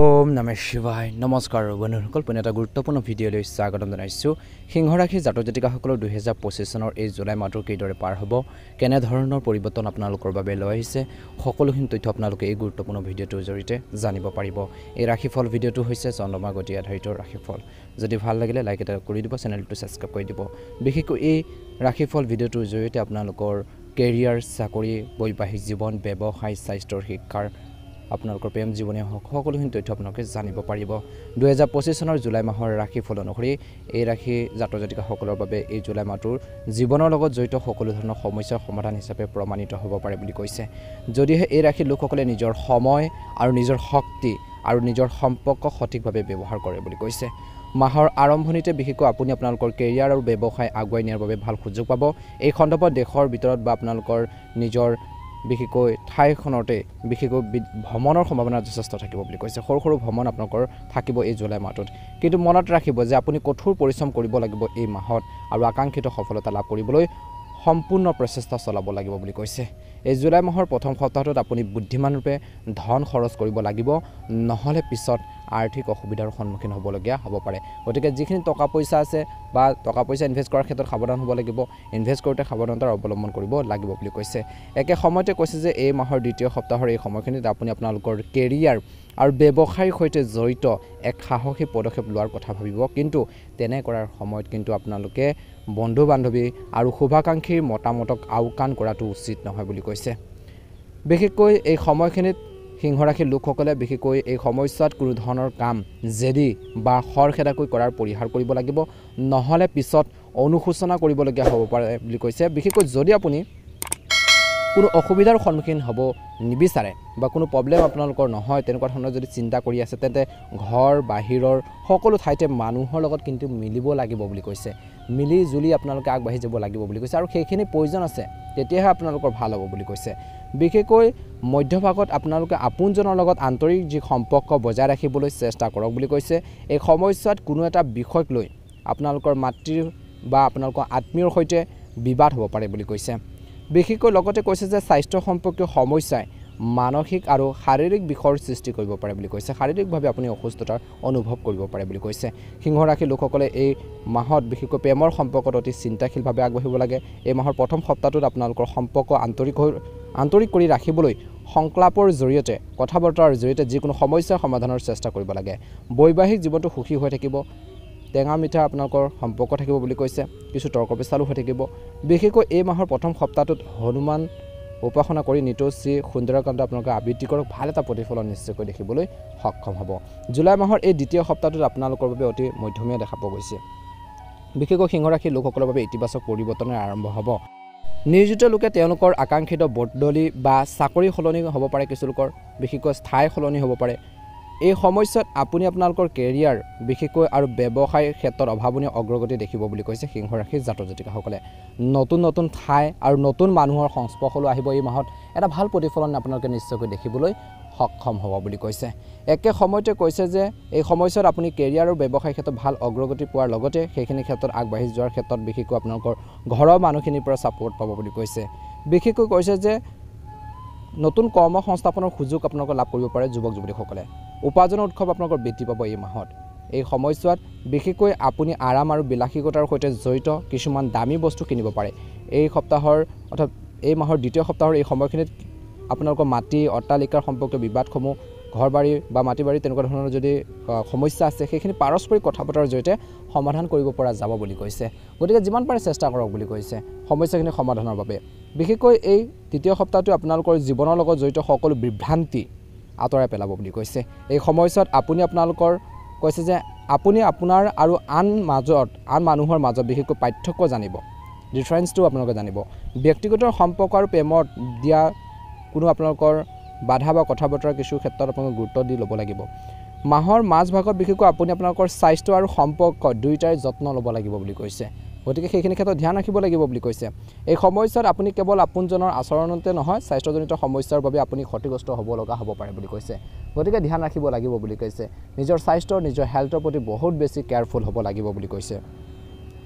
ওম নমঃ শিৱায় নমস্কাৰ বন্ধুসকল পুনে এটা গুৰুত্বপূৰ্ণ ভিডিঅ'লৈ স্বাগতম জনাইছোঁ সিংহ ৰাশি জাতক জাতিকাসকলৰ 2025 চনৰ এই জুলাই মাহটোৰ কিদৰে পাৰ হ'ব কেনে ধৰণৰ পৰিৱৰ্তন আপোনালোকৰ বাবে লৈ আহিছে সকলোখিনি তথ্য আপোনালোকে এই গুৰুত্বপূৰ্ণ ভিডিঅ'টোৰ জৰিয়তে জানিব পাৰিব এই ৰাশিফল ভিডিঅ'টো হৈছে চন্দ্ৰমা গতি আধাৰিত ৰাশিফল যদি ভাল লাগিলে লাইক এটা কৰি দিব চেনেলটো সাবস্ক্ৰাইব কৰি দিব বিশেষকৈ এই ৰাশিফল ভিডিঅ'টোৰ জৰিয়তে আপোনালোকৰ কেৰিয়াৰ চাকৰি বৈবাহিক জীৱন ব্যৱসায় স্বাস্থ্যৰ শিক্ষাৰ আপোনালোকৰ প্ৰেম জীৱনে সকলোখিনি তথ্য আপোনালোকে জানিব পাৰিব 2025 চনৰ জুলাই মাহৰ ৰাশিফল অনুসৰি এই ৰাশি জাতক জাতিকাসকলৰ বাবে এই জুলাই মাহটোৰ জীৱনৰ লগত জড়িত সকলো ধৰণৰ সমস্যাৰ সমাধান হিচাপে প্ৰমাণিত হ'ব পাৰে বুলি কৈছে যদিহে এই ৰাশিৰ লোকসকলে নিজৰ সময় আৰু নিজৰ শক্তি আৰু নিজৰ সম্পৰ্ক সঠিকভাৱে ব্যৱহাৰ কৰে বুলি কৈছে মাহৰ আৰম্ভণিতে বিশেষকৈ আপুনি আপোনালোকৰ কেৰিয়াৰ আৰু ব্যৱসায় আগুৱাই নিয়াৰ বাবে ভাল সুযোগ পাব এই খণ্ডপত দেশৰ ভিতৰত বা আপোনালোকৰ নিজৰ বিশেষকৈ ঠাইখনতে বিশেষকৈ ভ্ৰমণৰ সম্ভাৱনা যথেষ্ট থাকিব বুলি কৈছে সৰু সৰু ভ্ৰমণ আপোনালোকৰ থাকিব এই জুলাই মাহটোত কিন্তু মনত ৰাখিব যে আপুনি কঠোৰ পৰিশ্ৰম কৰিব লাগিব এই মাহত আৰু আকাংক্ষিত সফলতা লাভ কৰিবলৈ সম্পূৰ্ণ প্ৰচেষ্টা চলাব লাগিব বুলি কৈছে এই জুলাই মাহৰ প্ৰথম সপ্তাহটোত আপুনি বুদ্ধিমানৰূপে ধন খৰচ কৰিব লাগিব নহলে পিছত আৰ্থিক অসুবিধাৰ সন্মুখীন হ'বলগীয়া হ'ব পাৰে গতিকে যিখিনি টকা পইচা আছে বা টকা পইচা ইনভেষ্ট কৰাৰ ক্ষেত্ৰত সাৱধান হ'ব লাগিব ইনভেষ্ট কৰোঁতে সাৱধানতাৰ অৱলম্বন কৰিব লাগিব বুলি কৈছে একে সময়তে কৈছে যে এই মাহৰ দ্বিতীয় সপ্তাহৰ এই সময়খিনিত আপুনি আপোনালোকৰ কেৰিয়াৰ আৰু ব্যৱসায়ৰ সৈতে জড়িত এক সাহসী পদক্ষেপ লোৱাৰ কথা ভাবিব কিন্তু তেনে কৰাৰ সময়ত কিন্তু আপোনালোকে বন্ধু বান্ধৱী আৰু শুভাকাংক্ষীৰ মতামতক আওকাণ কৰাটো উচিত নহয় বুলি কৈছে বিশেষকৈ এই সময়খিনিত সিংহ ৰাশিৰ লোকসকলে বিশেষকৈ এই সমস্যাত কোনো ধৰণৰ কাম জেদি বা খৰখেদাকৈ কৰাৰ পৰিহাৰ কৰিব লাগিব নহলে পিছত অনুশোচনা কৰিবলগীয়া হ'ব পাৰে বুলি কৈছে বিশেষকৈ যদি আপুনি কোনো অসুবিধাৰ সন্মুখীন হ'ব নিবিচাৰে বা কোনো প্ৰবলেম আপোনালোকৰ নহয় তেনেকুৱা ধৰণৰ যদি চিন্তা কৰি আছে তেন্তে ঘৰ বাহিৰৰ সকলো ঠাইতে মানুহৰ লগত কিন্তু মিলিব লাগিব বুলি কৈছে মিলি জুলি আপোনালোকে আগবাঢ়ি যাব লাগিব বুলি কৈছে আৰু সেইখিনি প্ৰয়োজন আছে তেতিয়াহে আপোনালোকৰ ভাল হ'ব বুলি কৈছে বিশেষকৈ মধ্যভাগত আপোনালোকে আপোনজনৰ লগত আন্তৰিক যি সম্পৰ্ক বজাই ৰাখিবলৈ চেষ্টা কৰক বুলি কৈছে এই সমস্যাত কোনো এটা বিষয়ক লৈ আপোনালোকৰ মাতৃৰ বা আপোনালোকৰ আত্মীয়ৰ সৈতে বিবাদ হ'ব পাৰে বুলি কৈছে বিশেষকৈ লগতে কৈছে যে স্বাস্থ্য সম্পৰ্কীয় সমস্যাই মানসিক আৰু শাৰীৰিক বিষয়ৰ সৃষ্টি কৰিব পাৰে বুলি কৈছে শাৰীৰিকভাৱে আপুনি অসুস্থতাৰ অনুভৱ কৰিব পাৰে বুলি কৈছে সিংহ ৰাশিৰ লোকসকলে এই মাহত বিশেষকৈ প্ৰেমৰ সম্পৰ্কত অতি চিন্তাশীলভাৱে আগবাঢ়িব লাগে এই মাহৰ প্ৰথম সপ্তাহটোত আপোনালোকৰ সম্পৰ্ক আন্তৰিক কৰি ৰাখিবলৈ সংলাপৰ জৰিয়তে কথা বতৰাৰ জৰিয়তে যিকোনো সমস্যাৰ সমাধানৰ চেষ্টা কৰিব লাগে বৈবাহিক জীৱনটো সুখী হৈ থাকিব টেঙা মিঠা আপোনালোকৰ সম্পৰ্ক থাকিব বুলি কৈছে কিছু তৰ্ক বিচাৰো হৈ থাকিব বিশেষকৈ এই মাহৰ প্ৰথম সপ্তাহটোত হনুমান উপাসনা কৰি নিতশ্ৰী সুন্দৰকান্ত আপোনালোকে আবৃত্তি কৰক ভাল এটা প্ৰতিফলন নিশ্চয়কৈ দেখিবলৈ সক্ষম হ'ব জুলাই মাহৰ এই দ্বিতীয় সপ্তাহটোত আপোনালোকৰ বাবে অতি মধ্যমীয়া দেখা পোৱা গৈছে বিশেষকৈ সিংহ ৰাশিৰ লোকসকলৰ বাবে ইতিবাচক পৰিৱৰ্তনৰ আৰম্ভ হ'ব নিয়োজিত লোকে তেওঁলোকৰ আকাংক্ষিত বদলি বা চাকৰি সলনি হ'ব পাৰে কিছু লোকৰ বিশেষকৈ স্থায়ী সলনি হ'ব পাৰে এই সময়ছোৱাত আপুনি আপোনালোকৰ কেৰিয়াৰ বিশেষকৈ আৰু ব্যৱসায়ৰ ক্ষেত্ৰত অভাৱনীয় অগ্ৰগতি দেখিব বুলি কৈছে সিংহ ৰাশিৰ জাতক জাতিকাসকলে নতুন নতুন ঠাই আৰু নতুন মানুহৰ সংস্পৰ্শলৈ আহিব এই মাহত এটা ভাল প্ৰতিফলন আপোনালোকে নিশ্চয়কৈ দেখিবলৈ সক্ষম হ'ব বুলি কৈছে একে সময়তে কৈছে যে এই সময়ছোৱাত আপুনি কেৰিয়াৰ আৰু ব্যৱসায়ৰ ক্ষেত্ৰত ভাল অগ্ৰগতি পোৱাৰ লগতে সেইখিনি ক্ষেত্ৰত আগবাঢ়ি যোৱাৰ ক্ষেত্ৰত বিশেষকৈ আপোনালোকৰ ঘৰৰ মানুহখিনিৰ পৰা ছাপোৰ্ট পাব বুলি কৈছে বিশেষকৈ কৈছে যে নতুন কৰ্ম সংস্থাপনৰ সুযোগ আপোনালোকে লাভ কৰিব পাৰে যুৱক যুৱতীসকলে উপাৰ্জনৰ উৎসৱ আপোনালোকৰ বৃদ্ধি পাব এই মাহত এই সময়ছোৱাত বিশেষকৈ আপুনি আৰাম আৰু বিলাসিকতাৰ সৈতে জড়িত কিছুমান দামী বস্তু কিনিব পাৰে এই সপ্তাহৰ অৰ্থাৎ এই মাহৰ দ্বিতীয় সপ্তাহৰ এই সময়খিনিত আপোনালোকৰ মাটি অট্টালিকাৰ সম্পৰ্কীয় বিবাদসমূহ ঘৰ বাৰী বা মাটি বাৰী তেনেকুৱা ধৰণৰ যদি সমস্যা আছে সেইখিনি পাৰস্পৰিক কথা বতৰাৰ জৰিয়তে সমাধান কৰিব পৰা যাব বুলি কৈছে গতিকে যিমান পাৰে চেষ্টা কৰক বুলি কৈছে সমস্যাখিনি সমাধানৰ বাবে বিশেষকৈ এই তৃতীয় সপ্তাহটো আপোনালোকৰ জীৱনৰ লগত জড়িত সকলো বিভ্ৰান্তি আঁতৰাই পেলাব বুলি কৈছে এই সময়ছোৱাত আপুনি আপোনালোকৰ কৈছে যে আপুনি আপোনাৰ আৰু আন মানুহৰ মাজত বিশেষকৈ পাৰ্থক্য জানিব ডিফাৰেন্সটো আপোনালোকে জানিব ব্যক্তিগত সম্পৰ্ক আৰু প্ৰেমত দিয়া কোনো আপোনালোকৰ বাধা বা কথা বতৰা কিছু ক্ষেত্ৰত আপোনালোকে গুৰুত্ব দি ল'ব লাগিব মাহৰ মাজভাগত বিশেষকৈ আপুনি আপোনালোকৰ স্বাস্থ্য আৰু সম্পৰ্ক দুয়োটাই যত্ন ল'ব লাগিব বুলি কৈছে গতিকে সেইখিনি ক্ষেত্ৰত ধ্যান ৰাখিব লাগিব বুলি কৈছে এই সময়ছোৱাত আপুনি কেৱল আপোনজনৰ আচৰণতে নহয় স্বাস্থ্যজনিত সমস্যাৰ বাবে আপুনি ক্ষতিগ্ৰস্ত হ'ব লগা হ'ব পাৰে বুলি কৈছে গতিকে ধ্যান ৰাখিব লাগিব বুলি কৈছে নিজৰ স্বাস্থ্য নিজৰ হেল্থৰ প্ৰতি বহুত বেছি কেয়াৰফুল হ'ব লাগিব বুলি কৈছে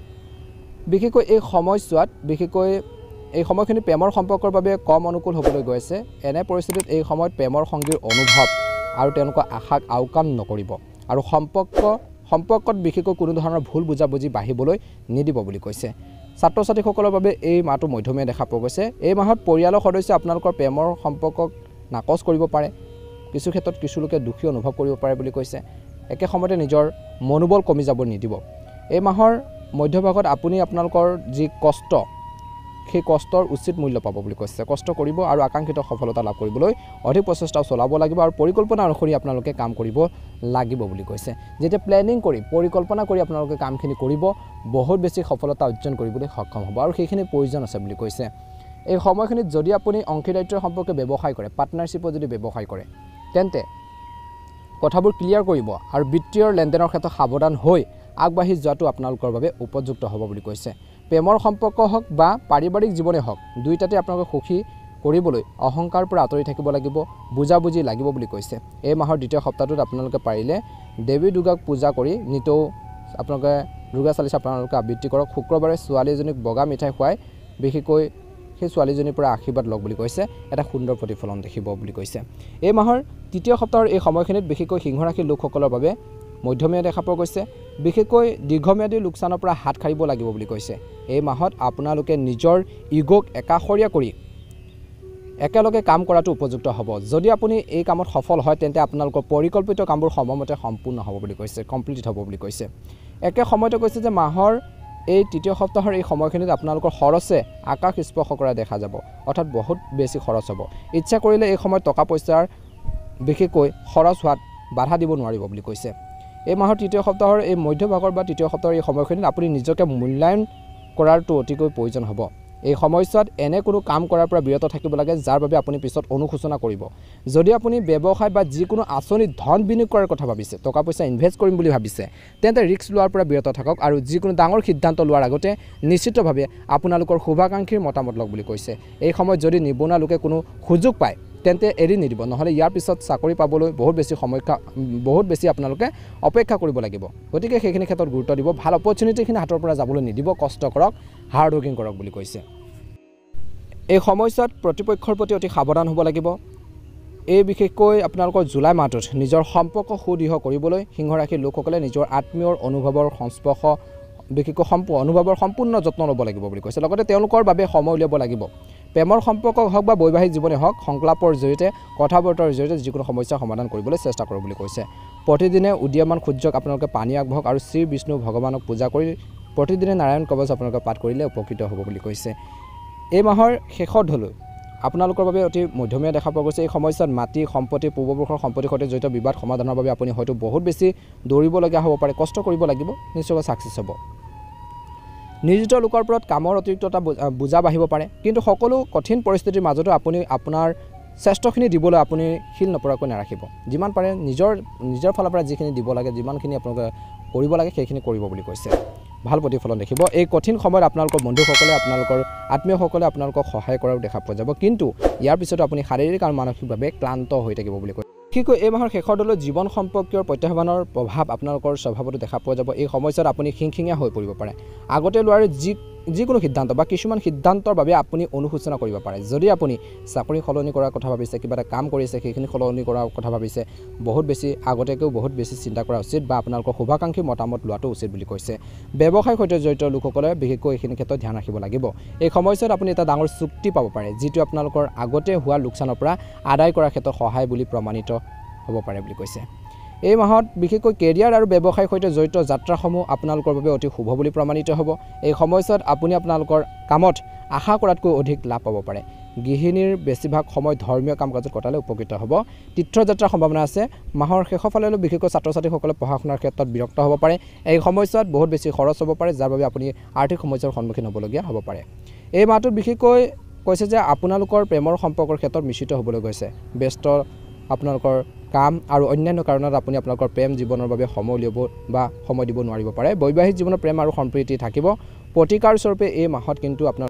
বিশেষকৈ এই সময়ছোৱাত বিশেষকৈ এই সময়খিনি প্ৰেমৰ সম্পৰ্কৰ বাবে কম অনুকূল হ'বলৈ গৈছে এনে পৰিস্থিতিত এই সময়ত প্ৰেমৰ সংগীৰ অনুভৱ আৰু তেওঁলোকৰ আশাক আওকাণ নকৰিব আৰু সম্পৰ্কত বিশেষকৈ কোনো ধৰণৰ ভুল বুজাবুজি বাঢ়িবলৈ নিদিব বুলি কৈছে ছাত্ৰ ছাত্ৰীসকলৰ বাবে এই মাহটো মধ্যমীয়া দেখা পোৱা গৈছে এই মাহত পৰিয়ালৰ সদস্য আপোনালোকৰ প্ৰেমৰ সম্পৰ্কক নাকচ কৰিব পাৰে কিছু ক্ষেত্ৰত কিছু লোকে দুখী অনুভৱ কৰিব পাৰে বুলি কৈছে একে সময়তে নিজৰ মনোবল কমি যাব নিদিব এই মাহৰ মধ্যভাগত আপুনি আপোনালোকৰ যি কষ্ট সেই কষ্টৰ উচিত মূল্য পাব বুলি কৈছে কষ্ট কৰিব আৰু আকাংক্ষিত সফলতা লাভ কৰিবলৈ অধিক প্ৰচেষ্টা চলাব লাগিব আৰু পৰিকল্পনা অনুসৰি আপোনালোকে কাম কৰিব লাগিব বুলি কৈছে যেতিয়া প্লেনিং কৰি পৰিকল্পনা কৰি আপোনালোকে কামখিনি কৰিব বহুত বেছি সফলতা অৰ্জন কৰিবলৈ সক্ষম হ'ব আৰু সেইখিনি প্ৰয়োজন আছে বুলি কৈছে এই সময়খিনিত যদি আপুনি অংশীদাৰিত্বৰ সম্পৰ্কে ব্যৱসায় কৰে পাৰ্টনাৰশ্বিপত যদি ব্যৱসায় কৰে তেন্তে কথাবোৰ ক্লিয়াৰ কৰিব আৰু বিত্তীয় লেনদেনৰ ক্ষেত্ৰত সাৱধান হৈ আগবাঢ়ি যোৱাটো আপোনালোকৰ বাবে উপযুক্ত হ'ব বুলি কৈছে প্ৰেমৰ সম্পৰ্ক হওক বা পাৰিবাৰিক জীৱনে হওক দুইটাতে আপোনালোকে সুখী কৰিবলৈ অহংকাৰ পৰা আঁতৰি থাকিব লাগিব বুজাবুজি লাগিব বুলি কৈছে এই মাহৰ দ্বিতীয় সপ্তাহটোত আপোনালোকে পাৰিলে দেৱী দুৰ্গাক পূজা কৰি নিতৌ আপোনালোকে দুৰ্গা চালিচা আপোনালোকে আবৃত্তি কৰক শুক্ৰবাৰে ছোৱালী এজনীক বগা মিঠাই খুৱাই বিশেষকৈ সেই ছোৱালীজনীৰ পৰা আশীৰ্বাদ লওক বুলি কৈছে এটা সুন্দৰ প্ৰতিফলন দেখিব বুলি কৈছে এই মাহৰ তৃতীয় সপ্তাহৰ এই সময়খিনিত বিশেষকৈ সিংহ ৰাশিৰ লোকসকলৰ বাবে মধ্যমীয়া দেখা পোৱা গৈছে বিশেষকৈ দীৰ্ঘম্যাদী লোকচানৰ পৰা হাত সাৰিব লাগিব বুলি কৈছে এই মাহত আপোনালোকে নিজৰ ইগোক একাষৰীয়া কৰি একেলগে কাম কৰাটো উপযুক্ত হ'ব যদি আপুনি এই কামত সফল হয় তেন্তে আপোনালোকৰ পৰিকল্পিত কামবোৰ সময়মতে সম্পূৰ্ণ হ'ব বুলি কৈছে কমপ্লিট হ'ব বুলি কৈছে একে সময়তে কৈছে যে মাহৰ এই তৃতীয় সপ্তাহৰ এই সময়খিনিত আপোনালোকৰ খৰচে আকাশ স্পৰ্শ কৰা দেখা যাব অৰ্থাৎ বহুত বেছি খৰচ হ'ব ইচ্ছা কৰিলে এই সময়ত টকা পইচাৰ বিশেষকৈ খৰচ হোৱাত বাধা দিব নোৱাৰিব বুলি কৈছে এই মাহৰ তৃতীয় সপ্তাহৰ এই মধ্যভাগৰ বা তৃতীয় সপ্তাহৰ এই সময়খিনিত আপুনি নিজকে মূল্যায়ন কৰাৰটো অতিকৈ প্ৰয়োজন হ'ব এই সময়ছোৱাত এনে কোনো কাম কৰাৰ পৰা বিৰত থাকিব লাগে যাৰ বাবে আপুনি পিছত অনুশোচনা কৰিব যদি আপুনি ব্যৱসায় বা যিকোনো আঁচনিত ধন বিনিয়োগ কৰাৰ কথা ভাবিছে টকা পইচা ইনভেষ্ট কৰিম বুলি ভাবিছে তেন্তে ৰিস্ক লোৱাৰ পৰা বিৰত থাকক আৰু যিকোনো ডাঙৰ সিদ্ধান্ত লোৱাৰ আগতে নিশ্চিতভাৱে আপোনালোকৰ শুভাকাংক্ষীৰ মতামত লওক বুলি কৈছে এই সময়ত যদি নিবনুৱা লোকে কোনো সুযোগ পায় তেন্তে এৰি নিদিব নহলে ইয়াৰ পিছত চাকৰি পাবলৈ বহুত বেছি আপোনালোকে অপেক্ষা কৰিব লাগিব গতিকে সেইখিনি ক্ষেত্ৰত গুৰুত্ব দিব ভাল অপৰচুনিটিখিনি হাতৰ পৰা যাবলৈ নিদিব কষ্ট কৰক হাৰ্ড ৱৰ্কিং কৰক বুলি কৈছে এই সময়ছোৱাত প্ৰতিপক্ষৰ প্ৰতি অতি সাৱধান হ'ব লাগিব এই বিশেষকৈ আপোনালোকৰ জুলাই মাহটোত নিজৰ সম্পৰ্ক সুদৃঢ় কৰিবলৈ সিংহ ৰাশিৰ লোকসকলে নিজৰ আত্মীয়ৰ অনুভৱৰ সংস্পৰ্শ বিশেষকৈ অনুভৱৰ সম্পূৰ্ণ যত্ন ল'ব লাগিব বুলি কৈছে লগতে তেওঁলোকৰ বাবে সময় উলিয়াব লাগিব প্ৰেমৰ সম্পৰ্ক হওক বা বৈবাহিক জীৱনে হওক সংলাপৰ জৰিয়তে কথা বতৰাৰ জৰিয়তে যিকোনো সমস্যা সমাধান কৰিবলৈ চেষ্টা কৰক বুলি কৈছে প্ৰতিদিনে উদীয়মান সূৰ্যক আপোনালোকে পানী আগবঢ়াওক আৰু শ্ৰী বিষ্ণু ভগৱানক পূজা কৰি প্ৰতিদিনে নাৰায়ণ কৱচ আপোনালোকে পাঠ কৰিলে উপকৃত হ'ব বুলি কৈছে এই মাহৰ শেষৰ ঢলৈ আপোনালোকৰ বাবে অতি মধ্যমীয়া দেখা পোৱা গৈছে এই সময়ছোৱাত মাটি সম্পত্তি পূৰ্বপুৰুষৰ সম্পত্তিৰ সৈতে জড়িত বিবাদ সমাধানৰ বাবে আপুনি হয়তো বহুত বেছি দৌৰিবলগীয়া হ'ব পাৰে কষ্ট কৰিব লাগিব নিশ্চয়কৈ ছাকচেছ হ'ব নিয়োজিত লোকৰ ওপৰত কামৰ অতিৰিক্ততা বুজা বাঢ়িব পাৰে কিন্তু সকলো কঠিন পৰিস্থিতিৰ মাজতো আপুনি আপোনাৰ শ্ৰেষ্ঠখিনি দিবলৈ আপুনি শিল নপৰাকৈ নাৰাখিব যিমান পাৰে নিজৰ ফালৰ পৰা যিখিনি দিব লাগে যিমানখিনি আপোনালোকে কৰিব লাগে সেইখিনি কৰিব বুলি কৈছে ভাল প্ৰতিফলন দেখিব এই কঠিন সময়ত আপোনালোকৰ বন্ধুসকলে আপোনালোকৰ আত্মীয়সকলে আপোনালোকক সহায় কৰাও দেখা পোৱা যাব কিন্তু ইয়াৰ পিছতো আপুনি শাৰীৰিক আৰু মানসিকভাৱে ক্লান্ত হৈ থাকিব বুলি কৈছে বিশেষকৈ এই মাহৰ শেষৰ দলত জীৱন সম্পৰ্কীয় প্ৰত্যাহ্বানৰ প্ৰভাৱ আপোনালোকৰ স্বভাৱতো দেখা পোৱা যাব এই সময়ছোৱাত আপুনি খিংখিঙীয়া হৈ পৰিব পাৰে আগতে লোৱাৰ যিকোনো সিদ্ধান্ত বা কিছুমান সিদ্ধান্তৰ বাবে আপুনি অনুশোচনা কৰিব পাৰে যদি আপুনি চাকৰি সলনি কৰাৰ কথা ভাবিছে কিবা এটা কাম কৰিছে সেইখিনি সলনি কৰাৰ কথা ভাবিছে বহুত বেছি চিন্তা কৰা উচিত বা আপোনালোকৰ শুভাকাংক্ষী মতামত লোৱাটো উচিত বুলি কৈছে ব্যৱসায়ৰ সৈতে জড়িত লোকসকলে বিশেষকৈ এইখিনি ক্ষেত্ৰত ধ্যান ৰাখিব লাগিব এই সময়ছোৱাত আপুনি এটা ডাঙৰ চুক্তি পাব পাৰে যিটো আপোনালোকৰ আগতে হোৱা লোকচানৰ পৰা আদায় কৰাৰ ক্ষেত্ৰত সহায় বুলি প্ৰমাণিত হ'ব পাৰে বুলি কৈছে এই মাহত বিশেষকৈ কেৰিয়াৰ আৰু ব্যৱসায়ৰ সৈতে জড়িত যাত্ৰাসমূহ আপোনালোকৰ বাবে অতি শুভ বুলি প্ৰমাণিত হ'ব এই সময়ছোৱাত আপুনি আপোনালোকৰ কামত আশা কৰাতকৈ অধিক লাভ পাব পাৰে গৃহিণীৰ বেছিভাগ সময় ধৰ্মীয় কাম কাজত কটালে উপকৃত হ'ব তীৰ্থযাত্ৰাৰ সম্ভাৱনা আছে মাহৰ শেষৰ ফালেলৈ বিশেষকৈ ছাত্ৰ ছাত্ৰীসকলে পঢ়া শুনাৰ ক্ষেত্ৰত বিৰক্ত হ'ব পাৰে এই সময়ছোৱাত বহুত বেছি খৰচ হ'ব পাৰে যাৰ বাবে আপুনি আৰ্থিক সমস্যাৰ সন্মুখীন হ'বলগীয়া হ'ব পাৰে এই মাহটোত বিশেষকৈ কৈছে যে আপোনালোকৰ প্ৰেমৰ সম্পৰ্কৰ ক্ষেত্ৰত মিশ্ৰিত হ'বলৈ গৈছে ব্যস্ত আপোনালোকৰ কাম আৰু অন্যান্য কাৰণত আপুনি আপোনালোকৰ প্ৰেম জীৱনৰ বাবে সময় দিব নোৱাৰিব পাৰে বৈবাহিক জীৱনত প্ৰেম আৰু সম্প্ৰীতি থাকিব প্ৰতিকাৰ স্বৰূপে এই মাহত কিন্তু আপোনাৰ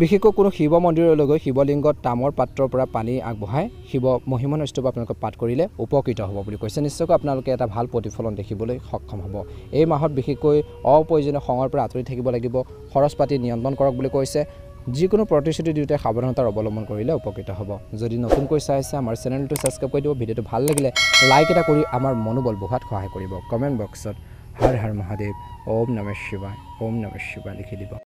বিশেষকৈ কোনো শিৱ মন্দিৰলৈ গৈ শিৱলিংগত তামৰ পাত্ৰৰ পৰা পানী আগবঢ়াই শিৱ মহিমন স্তৱ আপোনালোকে পাঠ কৰিলে উপকৃত হ'ব বুলি কৈছে নিশ্চয়কৈ আপোনালোকে এটা ভাল প্ৰতিফলন দেখিবলৈ সক্ষম হ'ব এই মাহত বিশেষকৈ অপ্ৰয়োজনীয় খঙৰ পৰা আঁতৰি থাকিব লাগিব খৰচ পাতি নিয়ন্ত্ৰণ কৰক বুলি কৈছে যিকোনো প্ৰতিশ্ৰুতি দিওঁতে সাৱধানতাৰ অৱলম্বন কৰিলে উপকৃত হ'ব যদি নতুনকৈ চাই আছে আমাৰ চেনেলটো ছাবস্ক্ৰাইব কৰি দিব ভিডিঅ'টো ভাল লাগিলে লাইক এটা কৰি আমাৰ মনোবল বঢ়োৱাত সহায় কৰিব কমেণ্ট বক্সত হৰ হৰ মহাদেৱ ওম নমঃ শিৱায় লিখি দিব